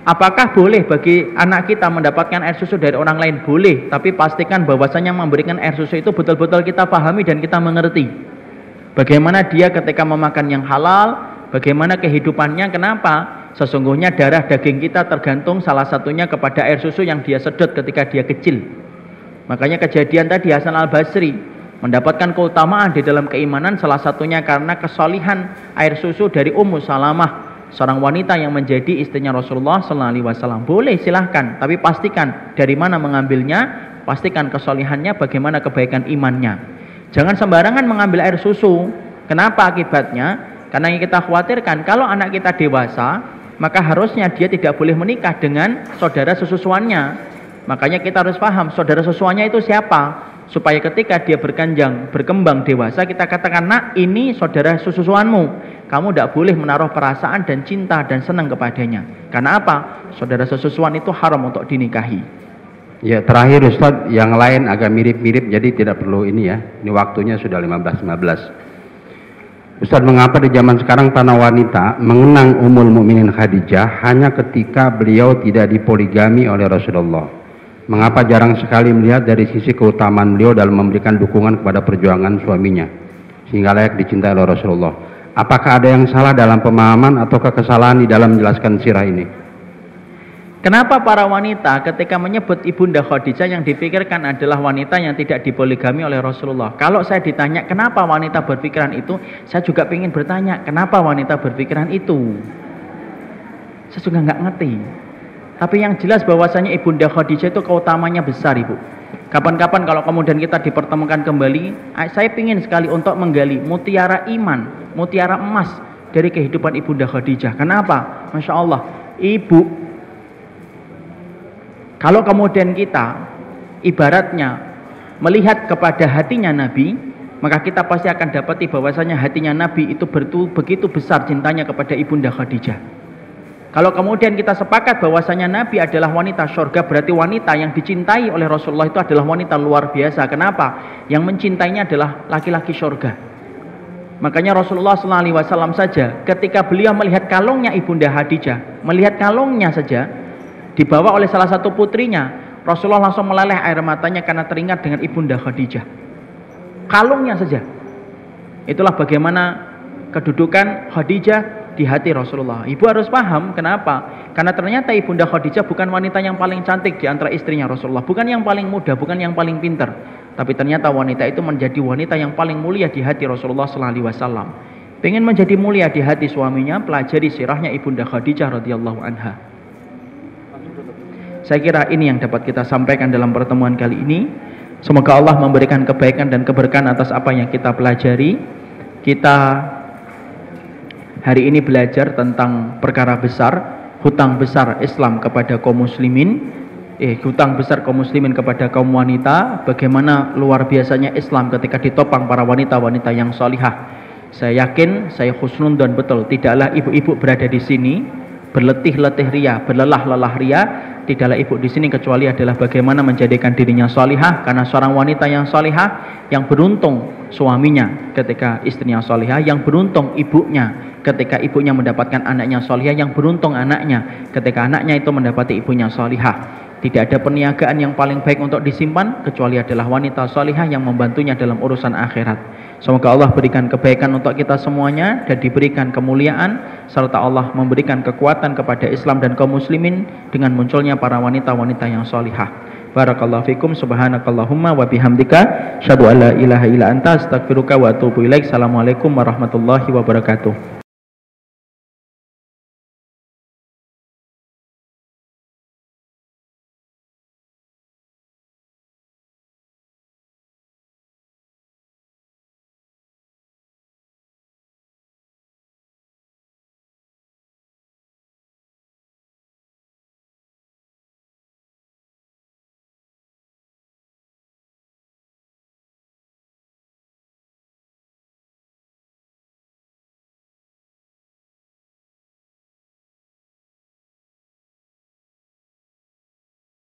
Apakah boleh bagi anak kita mendapatkan air susu dari orang lain? Boleh, tapi pastikan bahwasanya memberikan air susu itu betul-betul kita pahami dan kita mengerti. Bagaimana dia ketika memakan yang halal, bagaimana kehidupannya, kenapa? Sesungguhnya darah daging kita tergantung salah satunya kepada air susu yang dia sedot ketika dia kecil. Makanya kejadian tadi Hasan al-Basri mendapatkan keutamaan di dalam keimanan, salah satunya karena kesolihan air susu dari Ummu Salamah, seorang wanita yang menjadi istrinya Rasulullah SAW. Boleh, silahkan, tapi pastikan dari mana mengambilnya, pastikan kesolihannya, bagaimana kebaikan imannya. Jangan sembarangan mengambil air susu. Kenapa akibatnya? Karena yang kita khawatirkan, kalau anak kita dewasa, maka harusnya dia tidak boleh menikah dengan saudara sesusuannya. Makanya kita harus paham saudara sesusuannya itu siapa, supaya ketika dia berkembang dewasa, kita katakan, nak, ini saudara sesusuanmu. Kamu tidak boleh menaruh perasaan dan cinta dan senang kepadanya. Karena apa? Saudara sesusuan itu haram untuk dinikahi. Ya, terakhir Ustadz, yang lain agak mirip-mirip, jadi tidak perlu ini ya. Ini waktunya sudah 15. Ustadz, mengapa di zaman sekarang para wanita mengenang Ummul Mukminin Khadijah hanya ketika beliau tidak dipoligami oleh Rasulullah? Mengapa jarang sekali melihat dari sisi keutamaan beliau dalam memberikan dukungan kepada perjuangan suaminya sehingga layak dicintai oleh Rasulullah? Apakah ada yang salah dalam pemahaman atau kesalahan di dalam menjelaskan sirah ini? Kenapa para wanita ketika menyebut Ibunda Khadijah yang dipikirkan adalah wanita yang tidak dipoligami oleh Rasulullah? Kalau saya ditanya kenapa wanita berpikiran itu, saya juga ingin bertanya, kenapa wanita berpikiran itu? Saya juga nggak ngerti. Tapi yang jelas bahwasanya Ibunda Khadijah itu keutamanya besar, Ibu. Kapan-kapan kalau kemudian kita dipertemukan kembali, saya ingin sekali untuk menggali mutiara iman, mutiara emas dari kehidupan Ibunda Khadijah. Kenapa? Masya Allah, Ibu, kalau kemudian kita ibaratnya melihat kepada hatinya Nabi, maka kita pasti akan dapati bahwasanya hatinya Nabi itu begitu besar cintanya kepada Ibunda Khadijah. Kalau kemudian kita sepakat bahwasanya Nabi adalah wanita surga, berarti wanita yang dicintai oleh Rasulullah itu adalah wanita luar biasa. Kenapa? Yang mencintainya adalah laki-laki surga. Makanya Rasulullah SAW saja ketika beliau melihat kalungnya Ibunda Khadijah, melihat kalungnya saja dibawa oleh salah satu putrinya, Rasulullah langsung meleleh air matanya karena teringat dengan Ibunda Khadijah. Kalungnya saja. Itulah bagaimana kedudukan Khadijah di hati Rasulullah. Ibu harus paham kenapa? Karena ternyata Ibunda Khadijah bukan wanita yang paling cantik di antara istrinya Rasulullah, bukan yang paling muda, bukan yang paling pintar, tapi ternyata wanita itu menjadi wanita yang paling mulia di hati Rasulullah SAW. Pengen menjadi mulia di hati suaminya, pelajari sirahnya Ibunda Khadijah radhiyallahu anha. Saya kira ini yang dapat kita sampaikan dalam pertemuan kali ini. Semoga Allah memberikan kebaikan dan keberkahan atas apa yang kita pelajari. Kita hari ini belajar tentang perkara besar, hutang besar Islam kepada kaum muslimin, hutang besar kaum muslimin kepada kaum wanita, bagaimana luar biasanya Islam ketika ditopang para wanita-wanita yang salihah. Saya yakin, saya husnuzon betul, tidaklah ibu-ibu berada di sini berletih-letih ria, berlelah-lelah ria, tidaklah ibu di sini kecuali adalah bagaimana menjadikan dirinya salihah, karena seorang wanita yang salihah, yang beruntung suaminya ketika istrinya salihah, yang beruntung ibunya ketika ibunya mendapatkan anaknya salihah, yang beruntung anaknya ketika anaknya itu mendapati ibunya salihah. Tidak ada perniagaan yang paling baik untuk disimpan kecuali adalah wanita salihah yang membantunya dalam urusan akhirat. Semoga Allah berikan kebaikan untuk kita semuanya dan diberikan kemuliaan, serta Allah memberikan kekuatan kepada Islam dan kaum muslimin dengan munculnya para wanita-wanita yang salihah. Barakallahu fikum, subhanakallahumma wa bihamdika, asyhadu an la ilaha illa anta, astaghfiruka wa atubu ilaik. Assalamualaikum warahmatullahi wabarakatuh.